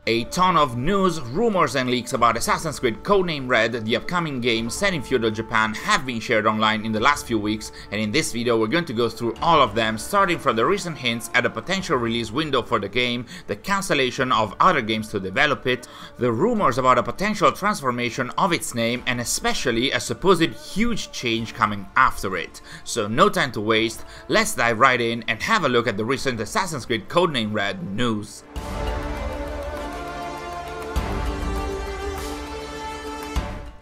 A ton of news, rumors and leaks about Assassin's Creed Codename Red, the upcoming game set in feudal Japan, have been shared online in the last few weeks, and in this video we're going to go through all of them, starting from the recent hints at a potential release window for the game, the cancellation of other games to develop it, the rumors about a potential transformation of its name, and especially a supposed huge change coming after it. So no time to waste, let's dive right in and have a look at the recent Assassin's Creed Codename Red news.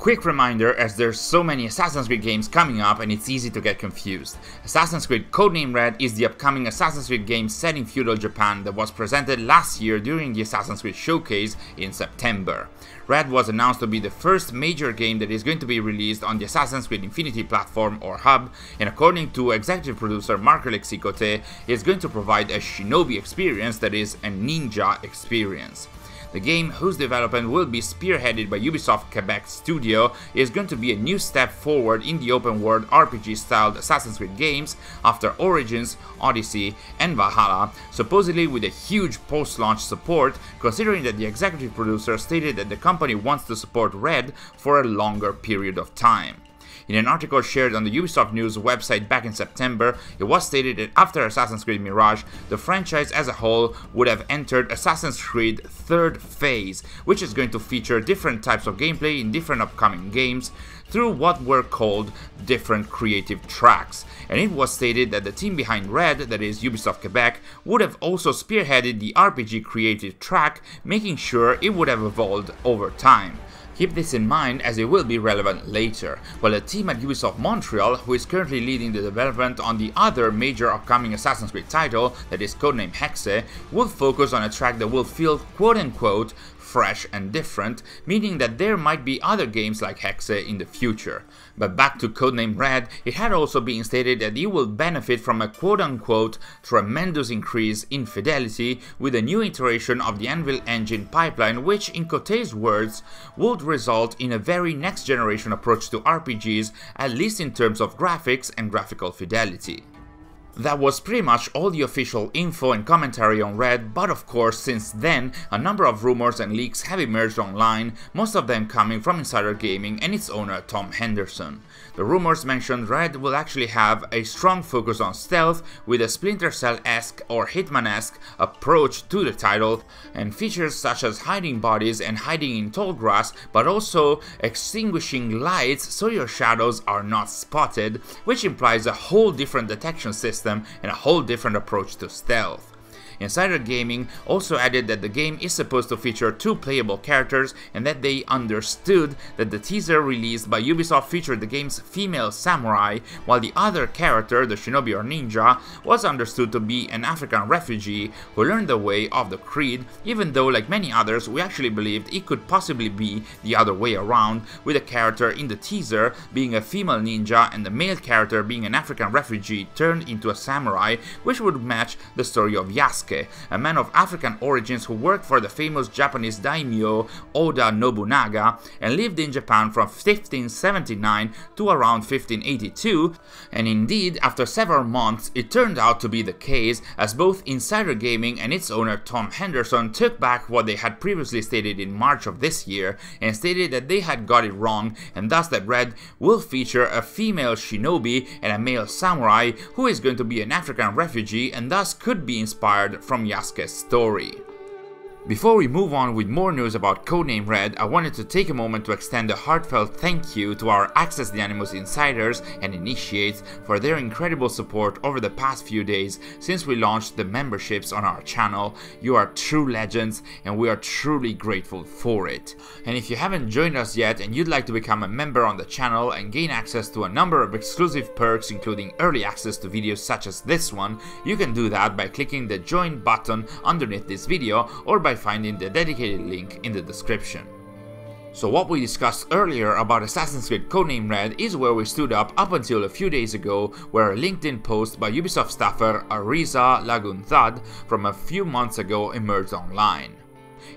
Quick reminder, as there's so many Assassin's Creed games coming up and it's easy to get confused. Assassin's Creed Codename Red is the upcoming Assassin's Creed game set in feudal Japan that was presented last year during the Assassin's Creed Showcase in September. Red was announced to be the first major game that is going to be released on the Assassin's Creed Infinity platform or hub, and according to executive producer Marc-Alexis Cote, is going to provide a shinobi experience that is a ninja experience. The game, whose development will be spearheaded by Ubisoft Quebec studio, is going to be a new step forward in the open-world RPG-styled Assassin's Creed games after Origins, Odyssey and Valhalla, supposedly with a huge post-launch support, considering that the executive producer stated that the company wants to support Red for a longer period of time. In an article shared on the Ubisoft News website back in September, it was stated that after Assassin's Creed Mirage, the franchise as a whole would have entered Assassin's Creed third phase, which is going to feature different types of gameplay in different upcoming games through what were called different creative tracks. And it was stated that the team behind Red, that is Ubisoft Quebec, would have also spearheaded the RPG creative track, making sure it would have evolved over time. Keep this in mind as it will be relevant later, while the team at Ubisoft Montreal, who is currently leading the development on the other major upcoming Assassin's Creed title, that is codenamed Hexe, will focus on a track that will feel quote-unquote fresh and different, meaning that there might be other games like Hexe in the future. But back to Codename Red, it had also been stated that it will benefit from a quote-unquote tremendous increase in fidelity with a new iteration of the Anvil engine pipeline, which in Cote's words would result in a very next generation approach to RPGs, at least in terms of graphics and graphical fidelity. That was pretty much all the official info and commentary on Red, but of course since then a number of rumors and leaks have emerged online, most of them coming from Insider Gaming and its owner Tom Henderson. The rumors mentioned Red will actually have a strong focus on stealth with a Splinter Cell-esque or Hitman-esque approach to the title, and features such as hiding bodies and hiding in tall grass, but also extinguishing lights so your shadows are not spotted, which implies a whole different detection system and a whole different approach to stealth. Insider Gaming also added that the game is supposed to feature two playable characters and that they understood that the teaser released by Ubisoft featured the game's female samurai, while the other character, the shinobi or ninja, was understood to be an African refugee who learned the way of the creed, even though like many others we actually believed it could possibly be the other way around, with the character in the teaser being a female ninja and the male character being an African refugee turned into a samurai, which would match the story of Yasuke, a man of African origins who worked for the famous Japanese daimyo Oda Nobunaga and lived in Japan from 1579 to around 1582, and indeed after several months it turned out to be the case, as both Insider Gaming and its owner Tom Henderson took back what they had previously stated in March of this year and stated that they had got it wrong, and thus that Red will feature a female shinobi and a male samurai who is going to be an African refugee and thus could be inspired from Yasuke's story. Before we move on with more news about Codename Red, I wanted to take a moment to extend a heartfelt thank you to our Access the Animus insiders and initiates for their incredible support over the past few days since we launched the memberships on our channel. You are true legends and we are truly grateful for it. And if you haven't joined us yet and you'd like to become a member on the channel and gain access to a number of exclusive perks including early access to videos such as this one, you can do that by clicking the join button underneath this video or by finding the dedicated link in the description. So what we discussed earlier about Assassin's Creed Codename Red is where we stood up until a few days ago, where a LinkedIn post by Ubisoft staffer Ariza Lagunthad from a few months ago emerged online.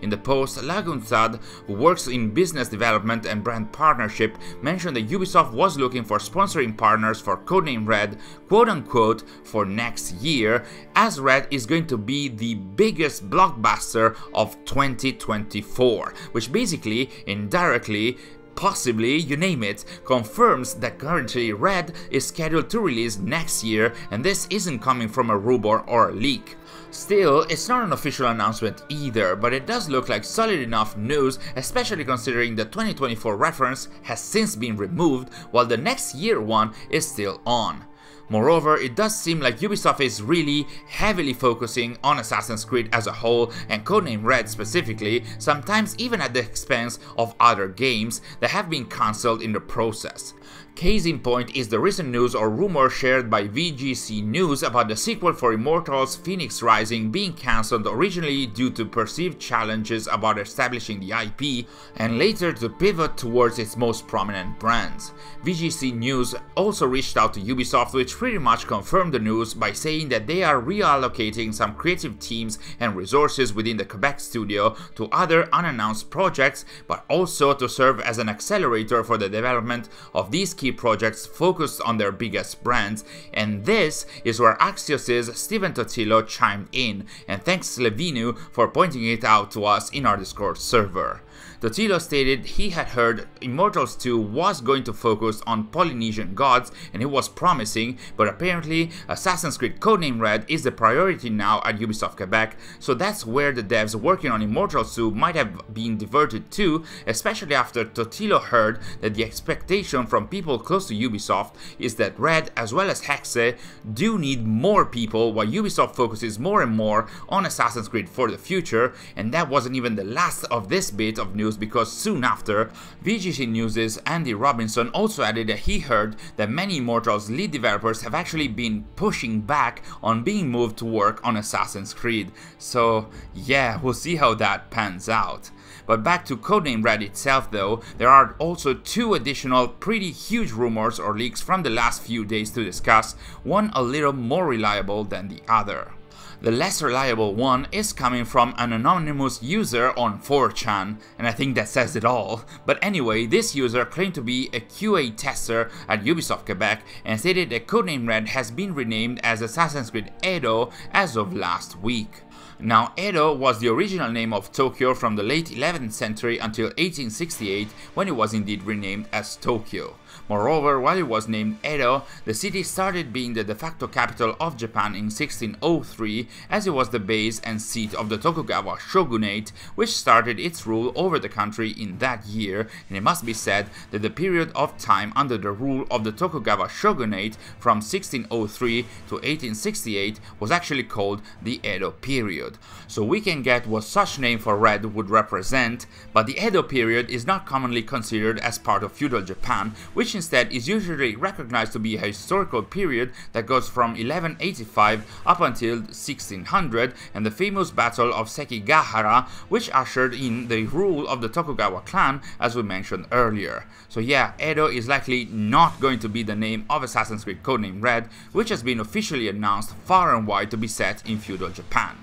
In the post, Lagunzad, who works in business development and brand partnership, mentioned that Ubisoft was looking for sponsoring partners for Codename Red, quote-unquote, for next year, as Red is going to be the biggest blockbuster of 2024, which basically, indirectly, possibly, you name it, confirms that currently Red is scheduled to release next year, and this isn't coming from a rumor or a leak. Still, it's not an official announcement either, but it does look like solid enough news, especially considering the 2024 reference has since been removed, while the next year one is still on. Moreover, it does seem like Ubisoft is really heavily focusing on Assassin's Creed as a whole, and Codename Red specifically, sometimes even at the expense of other games that have been cancelled in the process. Case in point is the recent news or rumor shared by VGC News about the sequel for Immortals Phoenix Rising being cancelled originally due to perceived challenges about establishing the IP, and later to pivot towards its most prominent brands. VGC News also reached out to Ubisoft, which pretty much confirmed the news by saying that they are reallocating some creative teams and resources within the Quebec studio to other unannounced projects, but also to serve as an accelerator for the development of these key projects focused on their biggest brands, and this is where Axios' Steven Totilo chimed in, and thanks Levinu for pointing it out to us in our Discord server. Totilo stated he had heard Immortals 2 was going to focus on Polynesian gods and it was promising, but apparently Assassin's Creed Codename Red is the priority now at Ubisoft Quebec, so that's where the devs working on Immortals 2 might have been diverted to, especially after Totilo heard that the expectation from people close to Ubisoft is that Red as well as Hexe do need more people while Ubisoft focuses more and more on Assassin's Creed for the future, and that wasn't even the last of this bit of news, because soon after, VGC News' Andy Robinson also added that he heard that many Immortals lead developers have actually been pushing back on being moved to work on Assassin's Creed. So yeah, we'll see how that pans out. But back to Codename Red itself though, there are also two additional pretty huge rumors or leaks from the last few days to discuss, one a little more reliable than the other. The less reliable one is coming from an anonymous user on 4chan, and I think that says it all. But anyway, this user claimed to be a QA tester at Ubisoft Quebec and stated that Codename Red has been renamed as Assassin's Creed Edo as of last week. Now, Edo was the original name of Tokyo from the late 11th century until 1868, when it was indeed renamed as Tokyo. Moreover, while it was named Edo, the city started being the de facto capital of Japan in 1603, as it was the base and seat of the Tokugawa shogunate, which started its rule over the country in that year, and it must be said that the period of time under the rule of the Tokugawa shogunate from 1603 to 1868 was actually called the Edo period. So we can get what such name for Red would represent, but the Edo period is not commonly considered as part of feudal Japan, which instead is usually recognized to be a historical period that goes from 1185 up until 1600 and the famous Battle of Sekigahara, which ushered in the rule of the Tokugawa clan, as we mentioned earlier. So yeah, Edo is likely not going to be the name of Assassin's Creed Codename Red, which has been officially announced far and wide to be set in feudal Japan.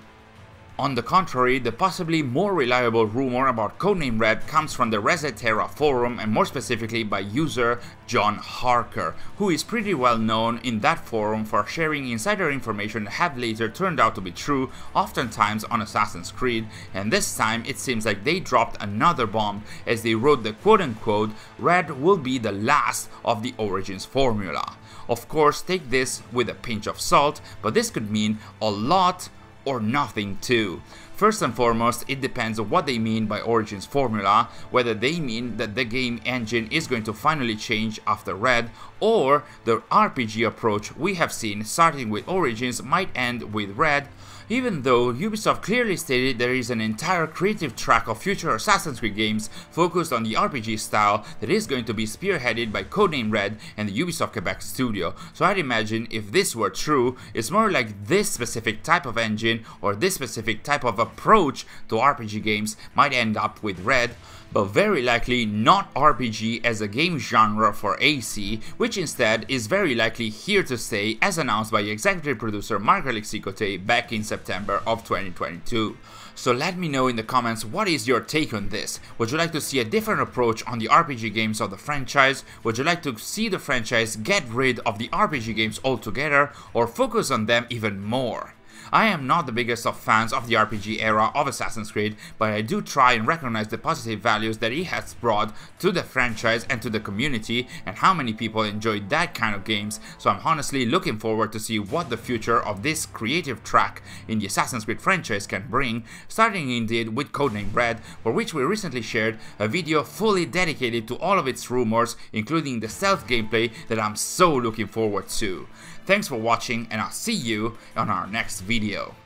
On the contrary, the possibly more reliable rumor about Codename Red comes from the Resetera forum, and more specifically by user John Harker, who is pretty well known in that forum for sharing insider information that have later turned out to be true, oftentimes on Assassin's Creed, and this time it seems like they dropped another bomb as they wrote the quote-unquote "Red will be the last of the Origins formula." Of course, take this with a pinch of salt, but this could mean a lot or nothing too. First and foremost, it depends on what they mean by Origins formula, whether they mean that the game engine is going to finally change after Red, or the RPG approach we have seen starting with Origins might end with Red, even though Ubisoft clearly stated there is an entire creative track of future Assassin's Creed games focused on the RPG style that is going to be spearheaded by Codename Red and the Ubisoft Quebec studio. So I'd imagine if this were true, it's more like this specific type of engine or this specific type of approach to RPG games might end up with Red, but very likely not RPG as a game genre for AC, which instead is very likely here to stay, as announced by executive producer Marc-Alexis Cote back in September September of 2022. So let me know in the comments what is your take on this. Would you like to see a different approach on the RPG games of the franchise? Would you like to see the franchise get rid of the RPG games altogether or focus on them even more? I am not the biggest of fans of the RPG era of Assassin's Creed, but I do try and recognize the positive values that it has brought to the franchise and to the community and how many people enjoyed that kind of games, so I'm honestly looking forward to see what the future of this creative track in the Assassin's Creed franchise can bring, starting indeed with Codename Red, for which we recently shared a video fully dedicated to all of its rumors, including the stealth gameplay that I'm so looking forward to. Thanks for watching, and I'll see you on our next video.